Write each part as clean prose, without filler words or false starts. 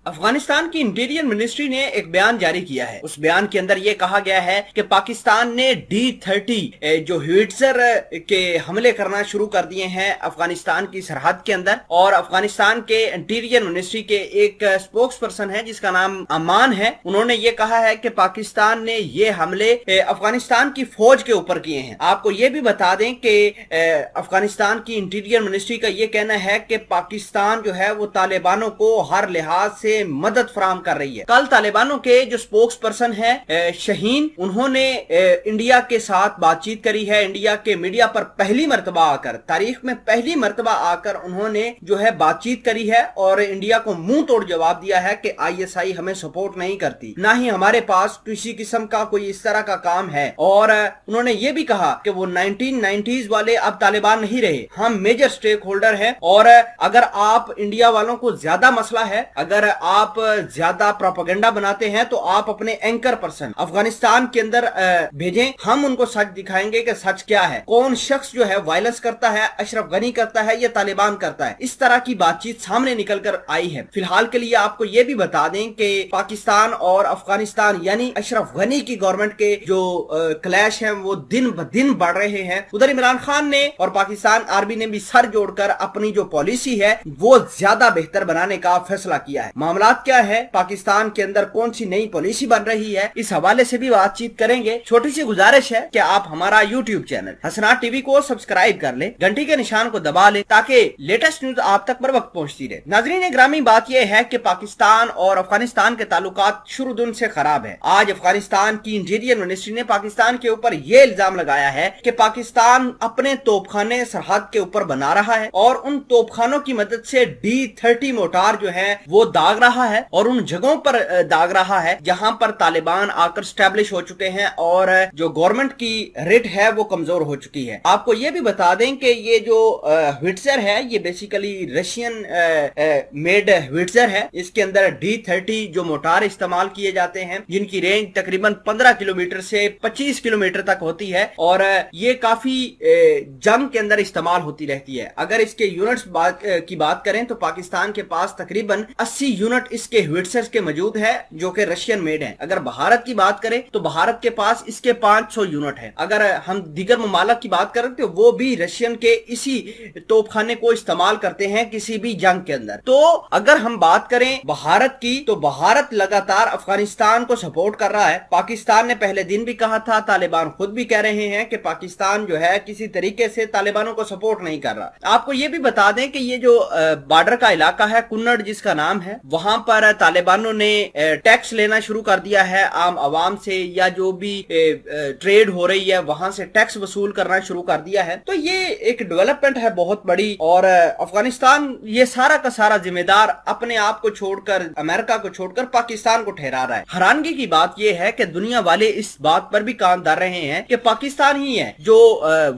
अफगानिस्तान की interior ministry ने एक बयान जारी किया है। उस बयान के अंदर यह कहा गया है कि पाकिस्तान ने D-30 जो ह्विट्जर के हमले करना शुरू कर दिए हैं अफगानिस्तान की सरहद के अंदर। और अफगानिस्तान के इंटीरियर मिनिस्ट्री के एक स्पोक्स पर्सन है जिसका नाम अमान है, उन्होंने ये कहा है कि पाकिस्तान ने ये हमले अफगानिस्तान की फौज के ऊपर किए हैं। आपको ये भी बता दें कि अफगानिस्तान की इंटीरियर मिनिस्ट्री का ये कहना है कि पाकिस्तान जो है वो तालिबानों को हर लिहाज से मदद फराहम कर रही है। कल तालिबानों के जो स्पोक्स पर्सन है शहीन, उन्होंने इंडिया के साथ बातचीत करी है। इंडिया के मीडिया पर पहली मर्तबा आकर, तारीख में पहली मर्तबा आकर उन्होंने जो है बातचीत करी है और इंडिया को मुंह तोड़ जवाब दिया है कि ISI हमें सपोर्ट नहीं करती, ना ही हमारे पास किसी किस्म का कोई इस तरह का काम है। और उन्होंने ये भी कहा कि वो 1990s वाले अब तालिबान नहीं रहे, हम मेजर स्टेक होल्डर हैं। और अगर आप इंडिया वालों को ज्यादा मसला है, अगर आप ज्यादा प्रोपेगेंडा बनाते हैं तो आप अपने एंकर पर्सन अफगानिस्तान के अंदर भेजें, हम उनको सच दिखाएंगे कि सच क्या है, कौन शख्स जो है वायलेंस करता है, अशरफ गनी करता है या तालिबान करता है। इस तरह की बातचीत सामने निकल कर आई है। फिलहाल के लिए आपको ये भी बता दें कि पाकिस्तान और अफगानिस्तान यानी अशरफ गनी की गवर्नमेंट के जो क्लैश है वो दिन ब दिन बढ़ रहे हैं। उधर इमरान खान ने और पाकिस्तान आर्मी ने भी सर जोड़कर अपनी जो पॉलिसी है वो ज्यादा बेहतर बनाने का फैसला किया है। मामलात क्या है, पाकिस्तान के अंदर कौन सी नई पॉलिसी बन रही है, इस हवाले से भी बातचीत करेंगे। छोटी सी गुजारिश है कि आप हमारा YouTube चैनल हसनात टीवी को सब्सक्राइब कर ले, घंटी के निशान को दबा ले ताकि लेटेस्ट न्यूज आप तक बर वक्त पहुंचती रहे। नाजरीन ग्रामी, बात यह है कि पाकिस्तान और अफगानिस्तान के ताल्लुकात शुरू से खराब है। आज अफगानिस्तान की इंटीरियर मिनिस्ट्री ने पाकिस्तान के ऊपर यह इल्जाम लगाया है कि पाकिस्तान अपने तोपखाने सरहद के ऊपर बना रहा है और उन तोपखानों की मदद से D-30 मोटार जो है वो दाग रहा है और उन जगहों पर दाग रहा है जहां पर तालिबान आकर स्टैब्लिश हो चुके हैं और जो गवर्नमेंट की रिट है वो कमजोर हो चुकी है। आपको ये भी बता दें कि ये जो ह्विट्जर है ये बेसिकली रशियन मेड ह्विट्जर है। इसके अंदर D-30 जो मोटार इस्तेमाल किए जाते हैं जिनकी रेंज तकरीबन 15 किलोमीटर से 25 किलोमीटर तक होती है और ये काफी जंग के अंदर इस्तेमाल होती रहती है। अगर इसके यूनिट्स की बात करें तो पाकिस्तान के पास तकरीबन 80 यूनिट इसके ह्विट्जर्स के मौजूद है जो कि रशियन मेड हैं। अगर भारत की बात करें तो भारत के पास इसके 500 यूनिट है। अगर हम दीगर ममालिक की बात करें तो वो भी रशियन के इसी तोपखाने को इस्तेमाल करते हैं किसी भी जंग के अंदर। तो अगर हम बात करें भारत की तो भारत लगातार अफगानिस्तान को सपोर्ट कर रहा है। पाकिस्तान ने पहले दिन भी कहा था, तालिबान खुद भी कह रहे हैं कि पाकिस्तान जो है किसी तरीके से तालिबानों को सपोर्ट नहीं कर रहा। आपको ये भी बता दें कि ये जो बॉर्डर का इलाका है कुन्नड़ जिसका नाम है, वहां पर तालिबानों ने टैक्स लेना शुरू कर दिया है आम आवाम से, या जो भी ट्रेड हो रही है वहां से टैक्स वसूल करना शुरू कर दिया है। तो ये एक डेवलपमेंट है बहुत बड़ी और अफगानिस्तान ये सारा का सारा जिम्मेदार अपने आप को छोड़कर, अमेरिका को छोड़कर पाकिस्तान को ठहरा रहा है। हैरानगी की बात यह है कि दुनिया वाले इस बात पर भी कान धर रहे हैं कि पाकिस्तान ही है जो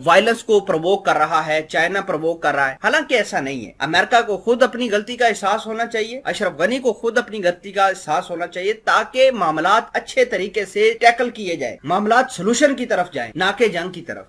वायलेंस को प्रवोक कर रहा है, चाइना प्रवोक कर रहा है। हालांकि ऐसा नहीं है। अमेरिका को खुद अपनी गलती का एहसास होना चाहिए, अशरफ गनी को खुद अपनी गलती का एहसास होना चाहिए ताकि मामलात अच्छे तरीके से टैकल किए जाए, मामलात सलूशन की तरफ जाए, ना कि जंग की तरफ।